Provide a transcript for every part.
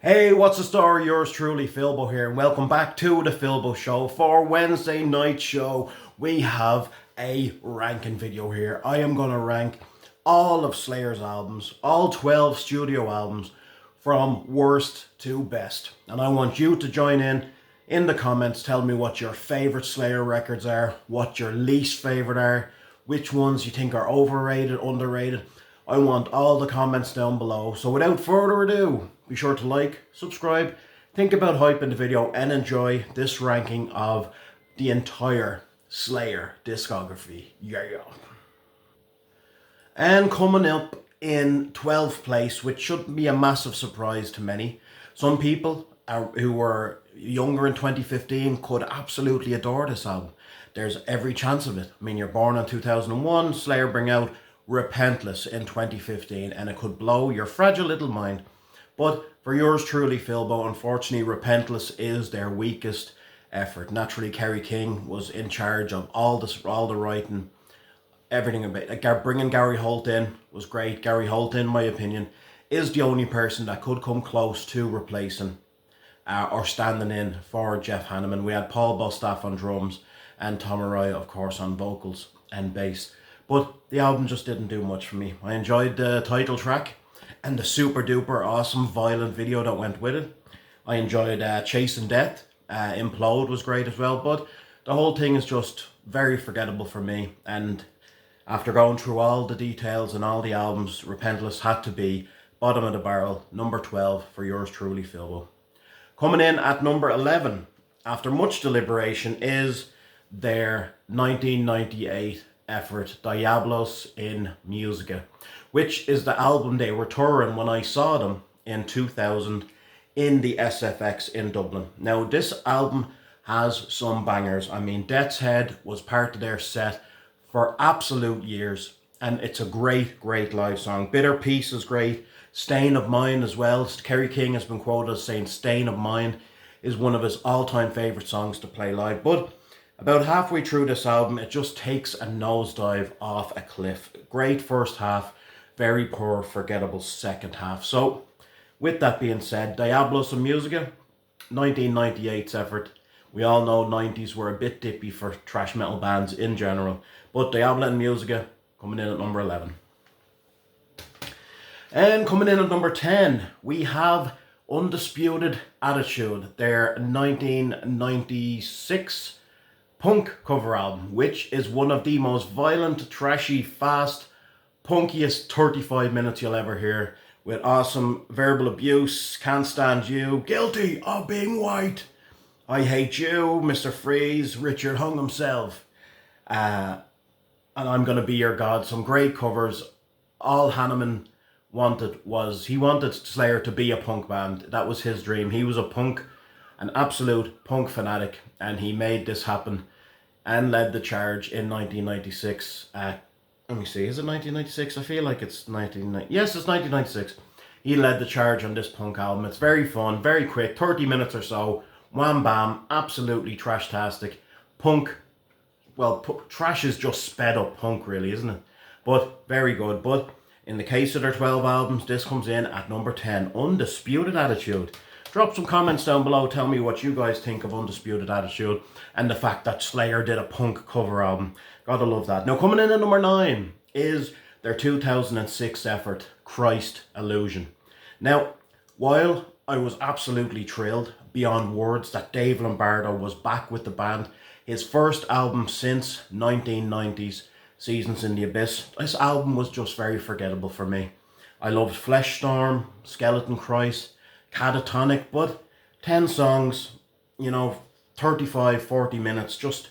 Hey, what's the story? Yours truly, Philbo here, and welcome back to the Philbo Show. For Wednesday night show, we have a ranking video here. I am going to rank all of Slayer's albums, all 12 studio albums, from worst to best. And I want you to join in the comments. Tell me what your favourite Slayer records are, what your least favourite are, which ones you think are overrated, underrated. I want all the comments down below. So without further ado, be sure to like, subscribe, think about hyping the video, and enjoy this ranking of the entire Slayer discography. Yeah. And coming up in 12th place, which shouldn't be a massive surprise to many, some people who were younger in 2015 could absolutely adore this album. There's every chance of it. I mean, you're born in 2001, Slayer bring out Repentless in 2015, and it could blow your fragile little mind. But for yours truly, Philbo, unfortunately, Repentless is their weakest effort. Naturally, kerryking was in charge of all the writing, everything about it. Bringing Gary Holt in was great. Gary Holt, in my opinion, is the only person that could come close to replacing or standing in for Jeff Hanneman. We had Paul Bostaff on drums and Tom Araya, of course, on vocals and bass. But the album just didn't do much for me. I enjoyed the title track and the super duper awesome violent video that went with it. I enjoyed Chasing Death. Implode was great as well. But the whole thing is just very forgettable for me. And after going through all the details and all the albums, Repentless had to be bottom of the barrel, number 12 for yours truly, Philbo. Coming in at number 11, after much deliberation, is their 1998 effort, Diablos in Musica, which is the album they were touring when I saw them in 2000 in the SFX in Dublin. Now, this album has some bangers. I mean, Death's Head was part of their set for absolute years, and it's a great live song. Bitter Peace is great. Stain of Mind as well. Kerryking has been quoted as saying Stain of Mind is one of his all-time favourite songs to play live. But about halfway through this album, it just takes a nosedive off a cliff. Great first half, very poor, forgettable second half. So, with that being said, Diablos in Musica, 1998's effort. We all know 90s were a bit dippy for thrash metal bands in general. But Diablo in Musica, coming in at number 11. And coming in at number 10, we have Undisputed Attitude, their 1996 punk cover album, which is one of the most violent, trashy, fast, punkiest 35 minutes you'll ever hear, with awesome verbal abuse, Can't Stand You, Guilty of Being White, I Hate You, Mr. Freeze, Richard hung himself, and I'm Gonna Be Your God. Some great covers. All Hanneman wanted was, he wanted Slayer to be a punk band. That was his dream. He was an absolute punk fanatic, and he made this happen and led the charge in 1996. Let me see, is it 1996? I feel like it's 1990. Yes, it's 1996. He led the charge on this punk album. It's very fun, very quick, 30 minutes or so. Wham bam, absolutely trash-tastic. Punk, well, trash is just sped up punk, really, isn't it? But very good. But in the case of their 12 albums, this comes in at number 10, Undisputed Attitude. Drop some comments down below, tell me what you guys think of Undisputed Attitude and the fact that Slayer did a punk cover album. Gotta love that. Now, coming in at number 9 is their 2006 effort, Christ Illusion. Now, while I was absolutely thrilled beyond words that Dave Lombardo was back with the band, his first album since 1990s, Seasons in the Abyss, this album was just very forgettable for me. I loved Flesh Storm, Skeleton Christ, Catatonic, but 10 songs, 35, 40 minutes, just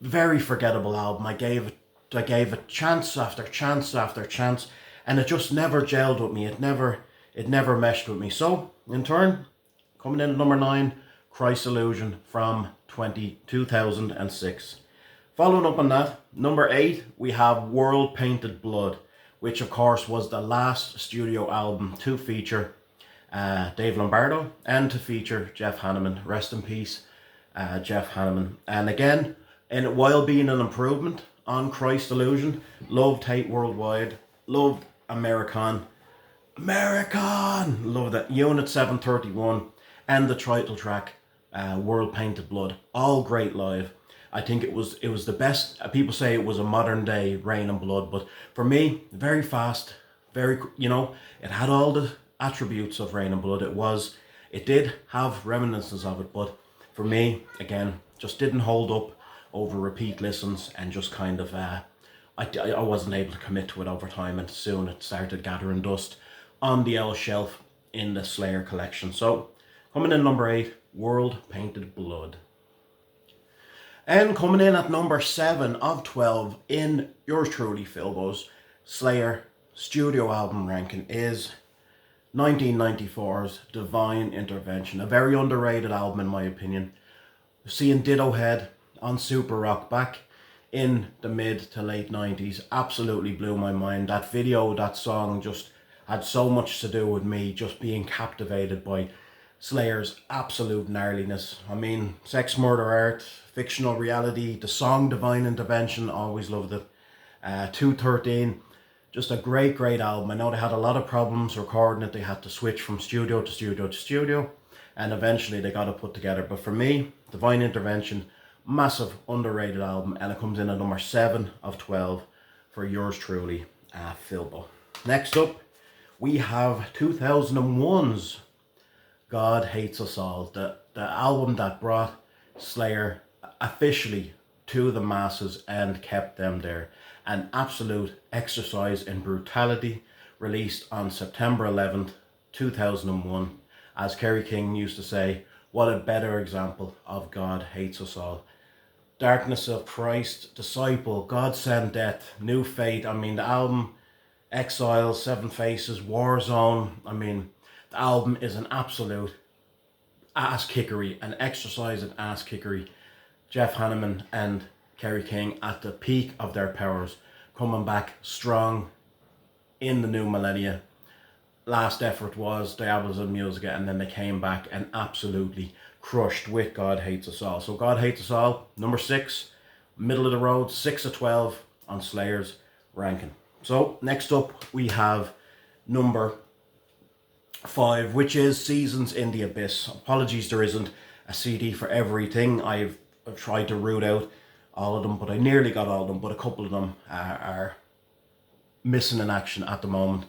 very forgettable album. I gave it chance after chance after chance, and it just never gelled with me. It never meshed with me. So, in turn, coming in at number 9, Christ Illusion from 2006. Following up on that, number 8, we have World Painted Blood, which of course was the last studio album to feature Dave Lombardo and to feature Jeff Hanneman. Rest in peace, Jeff Hanneman. And again, while being an improvement on Christ Illusion, loved Hate Worldwide, loved American, American! Love that. Unit 731 and the title track, World Painted Blood. All great live. I think it was the best. People say it was a modern day Rain and Blood, but for me, very fast, very, it had all the attributes of Rain and Blood. It did have reminiscences of it, but for me, again, just didn't hold up over repeat listens, and just kind of, I wasn't able to commit to it over time, and soon it started gathering dust on the L shelf in the Slayer collection. So, coming in number 8, World Painted Blood. And coming in at number 7 of 12 in yours truly, Philbo's Slayer studio album ranking is 1994's Divine Intervention. A very underrated album in my opinion. Seeing Ditto Head on Super Rock back in the mid to late 90s absolutely blew my mind. That video, that song just had so much to do with me just being captivated by Slayer's absolute gnarliness. I mean, Sex, Murder, Art, Fictional Reality, the song Divine Intervention, always loved it. 213, just a great album. I know they had a lot of problems recording it. They had to switch from studio to studio to studio, and eventually they got it put together. But for me, Divine Intervention, massive underrated album, and it comes in at number 7 of 12 for yours truly, Philbo. Next up, we have 2001's God Hates Us All, the album that brought Slayer officially to the masses and kept them there. An absolute exercise in brutality, released on September 11th, 2001. As kerryking used to say, what a better example of God Hates Us All. Darkness of Christ, Disciple, God Send Death, New Fate. I mean, the album, Exile, Seven Faces, Warzone. I mean, the album is an absolute ass kickery, an exercise in ass kickery. Jeff Hanneman and kerryking at the peak of their powers, coming back strong in the new millennia. Last effort was Diablos of Musica, and then they came back and absolutely crushed with God Hates Us All. So God Hates Us All, number 6, middle of the road, 6 of 12 on Slayer's ranking. So next up we have number 5, which is Seasons in the Abyss. Apologies there isn't a CD for everything. I've tried to root out all of them, but I nearly got all of them, but a couple of them are missing in action at the moment.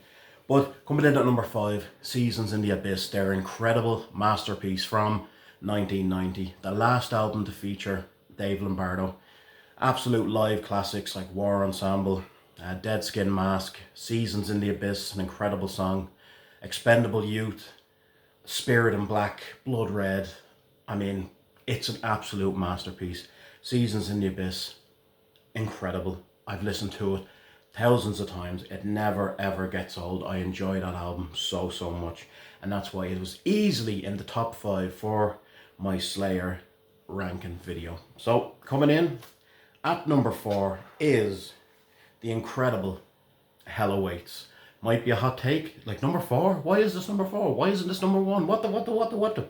But coming in at number 5, Seasons in the Abyss, their incredible masterpiece from 1990. The last album to feature Dave Lombardo. Absolute live classics like War Ensemble, Dead Skin Mask, Seasons in the Abyss, an incredible song. Expendable Youth, Spirit in Black, Blood Red. I mean, it's an absolute masterpiece. Seasons in the Abyss, incredible. I've listened to it thousands of times. It never ever gets old. I enjoy that album so much, and that's why it was easily in the top 5 for my Slayer ranking video. So coming in at number 4 is the incredible Hell Awaits. Might be a hot take, like number 4. Why is this number 4? Why isn't this number 1? What the?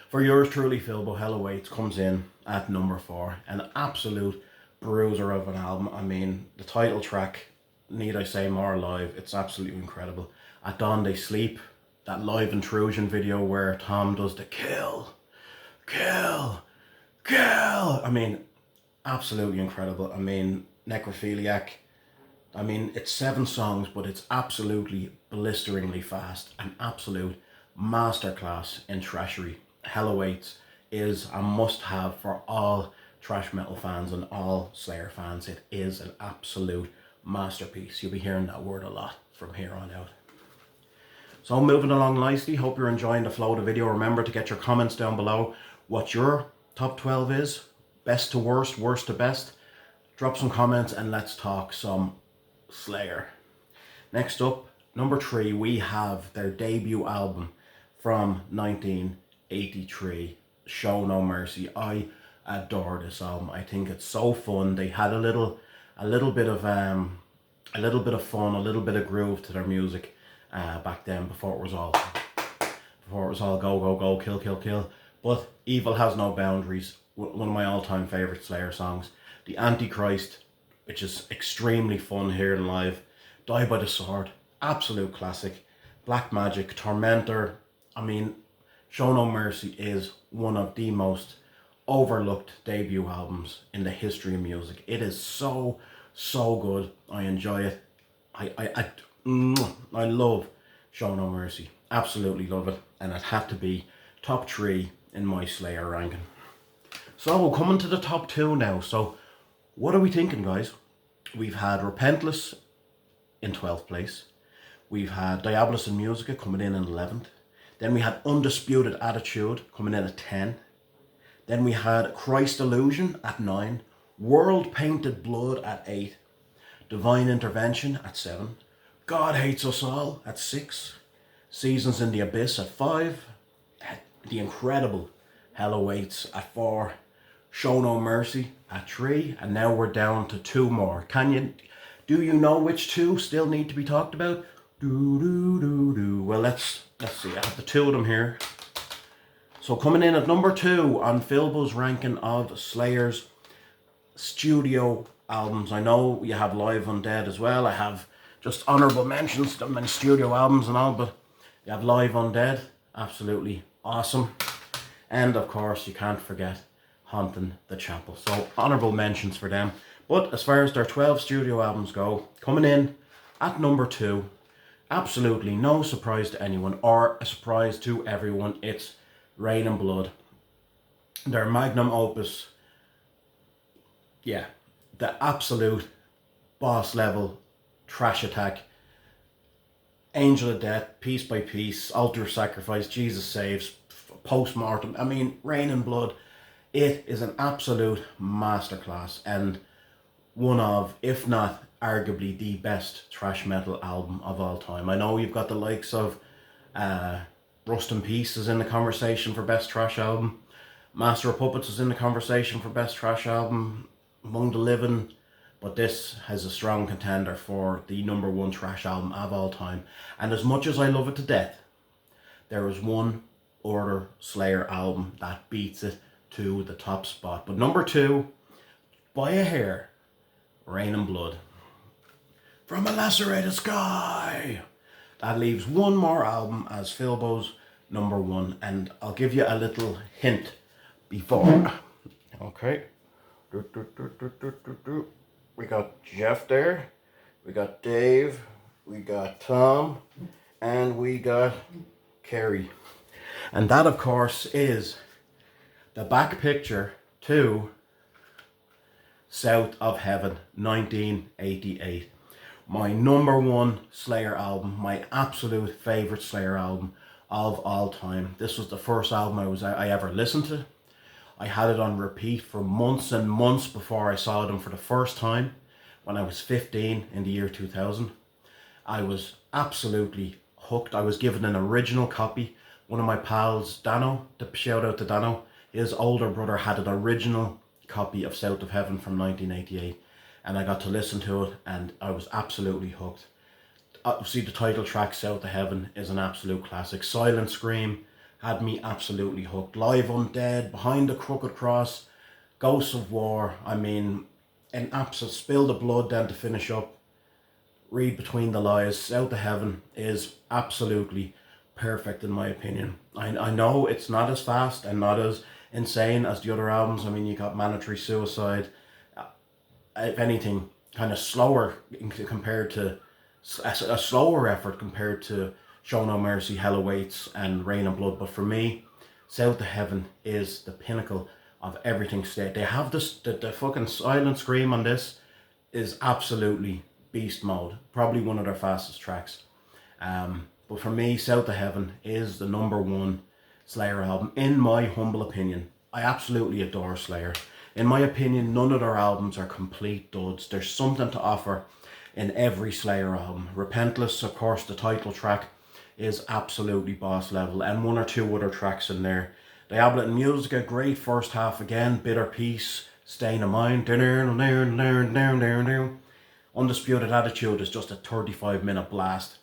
For yours truly, Philbo, Hell Awaits comes in at number 4. An absolute bruiser of an album. I mean, the title track, need I say more, live, it's absolutely incredible. At Dawn They Sleep, that live intrusion video where Tom does the kill. I mean, absolutely incredible. I mean, Necrophiliac. I mean, it's 7 songs, but it's absolutely blisteringly fast. An absolute masterclass in trashery. Hell Awaits is a must-have for all thrash metal fans and all Slayer fans. It is an absolute masterpiece. You'll be hearing that word a lot from here on out. So moving along nicely, hope you're enjoying the flow of the video. Remember to get your comments down below what your top 12 is, best to worst, worst to best. Drop some comments and let's talk some Slayer. Next up, number 3, we have their debut album from 1983, Show No Mercy. I adore this album. I think it's so fun. They had a little bit of fun, a little bit of groove to their music back then, before it was all go, kill. But Evil Has No Boundaries, one of my all-time favorite Slayer songs. The Antichrist, which is extremely fun hearing live. Die by the Sword, absolute classic. Black Magic, Tormentor. I mean, Show No Mercy is one of the most overlooked debut albums in the history of music. It is so good. I enjoy it. I love Show No Mercy. Absolutely love it. And it had to be top 3 in my Slayer ranking. So coming to the top 2 now. So what are we thinking, guys? We've had Repentless in 12th place. We've had Diabolus in Musica coming in 11th. Then we had Undisputed Attitude coming in at 10. Then we had Christ Illusion at 9. World Painted Blood at 8. Divine Intervention at 7. God Hates Us All at 6. Seasons in the Abyss at 5. The incredible Hell Awaits at 4. Show No Mercy at 3. And now we're down to 2 more. Do you know which 2 still need to be talked about? Well, let's see. I have the 2 of them here. So coming in at number 2 on Philbo's ranking of Slayer's studio albums. I know you have Live Undead as well. I have just honourable mentions to them in studio albums and all, but you have Live Undead. Absolutely awesome. And of course, you can't forget Haunting the Chapel. So honourable mentions for them. But as far as their 12 studio albums go, coming in at number 2, absolutely no surprise to anyone or a surprise to everyone, it's Rain and Blood. Their magnum opus. Yeah, the absolute boss level Thrash attack. Angel of Death, Piece by Piece, Altar of Sacrifice, Jesus Saves, Postmortem. I mean, Rain and Blood, it is an absolute masterclass and one of, if not arguably the best thrash metal album of all time. I know you've got the likes of Rust in Peace is in the conversation for best thrash album. Master of Puppets is in the conversation for best thrash album. Among the Living, but this has a strong contender for the number 1 thrash album of all time. And as much as I love it to death, there is one other Slayer album that beats it to the top spot. But number 2, by a hair, Rain and Blood. From a Lacerated Sky. That leaves one more album as Philbo's number 1, and I'll give you a little hint before. Okay. We got Jeff there, we got Dave, we got Tom, and we got Kerry. And that, of course, is the back picture to South of Heaven, 1988. My number 1 Slayer album, my absolute favourite Slayer album of all time. This was the first album I ever listened to. I had it on repeat for months and months before I saw them for the first time when I was 15 in the year 2000. I was absolutely hooked. I was given an original copy. One of my pals, Dano, shout out to Dano, his older brother had an original copy of South of Heaven from 1988, and I got to listen to it and I was absolutely hooked. See, the title track South of Heaven is an absolute classic. Silent Scream had me absolutely hooked. Live Undead, Behind the Crooked Cross, Ghosts of War. I mean, an absolute Spill the Blood then to finish up. Read Between the Lies. South of Heaven is absolutely perfect in my opinion. I know it's not as fast and not as insane as the other albums. I mean, you got Mandatory Suicide. If anything, kind of slower compared to a slower effort compared to Show No Mercy, Hell Awaits, and Rain and Blood. But for me, South of Heaven is the pinnacle of everything. They have this, the fucking Silent Scream on this is absolutely beast mode. Probably one of their fastest tracks. But for me, South of Heaven is the number 1 Slayer album, in my humble opinion. I absolutely adore Slayer. In my opinion, none of their albums are complete duds. There's something to offer in every Slayer album. Repentless, of course, the title track, is absolutely boss level, and 1 or 2 other tracks in there. Diabolus in Musica, great first half again. Bitter Peace, Stain of Mind. Undisputed Attitude is just a 35-minute blast.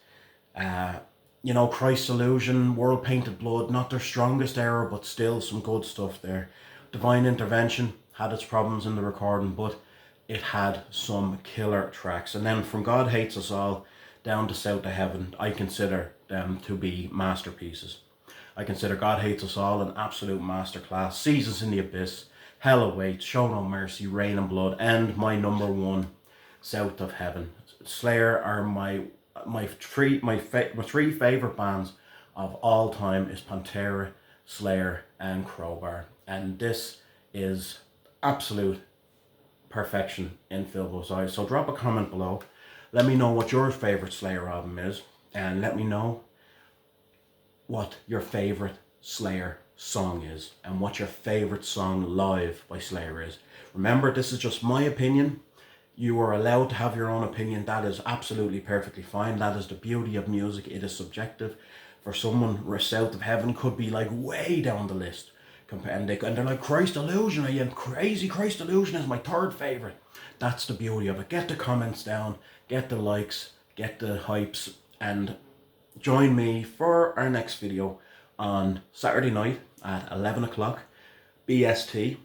You know, Christ Illusion, World Painted Blood, not their strongest era, but still some good stuff there. Divine Intervention had its problems in the recording, but it had some killer tracks. And then From God Hates Us All, down to South of Heaven, I consider them to be masterpieces. I consider God Hates Us All an absolute masterclass. Seasons in the Abyss, Hell Awaits, Show No Mercy, Rain and Blood, and my number one, South of Heaven. Slayer are my three favorite bands of all time is Pantera, Slayer, and Crowbar, and this is absolute perfection in Philbo's eyes. So drop a comment below. Let me know what your favorite Slayer album is, and let me know what your favorite Slayer song is and what your favorite song live by Slayer is. Remember, this is just my opinion. You are allowed to have your own opinion. That is absolutely perfectly fine. That is the beauty of music. It is subjective. For someone, South of Heaven could be like way down the list. And they're like, Christ Illusion, are you crazy? Christ Illusion is my third favourite. That's the beauty of it. Get the comments down, get the likes, get the hypes, and join me for our next video on Saturday night at 11 o'clock BST.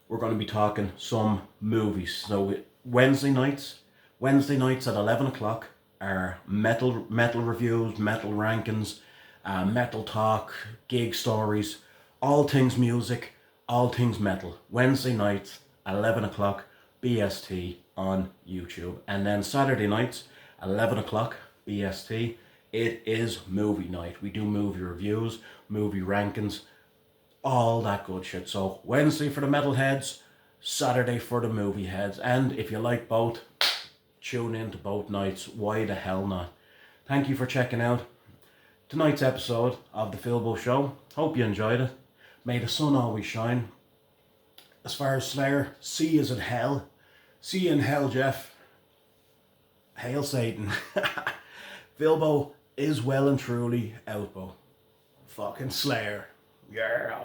We're going to be talking some movies. So Wednesday nights at 11 o'clock are metal reviews, metal rankings, metal talk, gig stories, all things music, all things metal. Wednesday nights at 11 o'clock BST on YouTube. And then Saturday nights, 11 o'clock BST, it is movie night. We do movie reviews, movie rankings, all that good shit. So Wednesday for the metalheads, Saturday for the movie heads. And if you like both, tune in to both nights. Why the hell not? Thank you for checking out tonight's episode of The Philbo Show. Hope you enjoyed it. May the sun always shine. As far as Slayer, see you in hell. See you in hell, Jeff. Hail Satan. Philbo is well and truly out, Bo. Fucking Slayer. Yeah.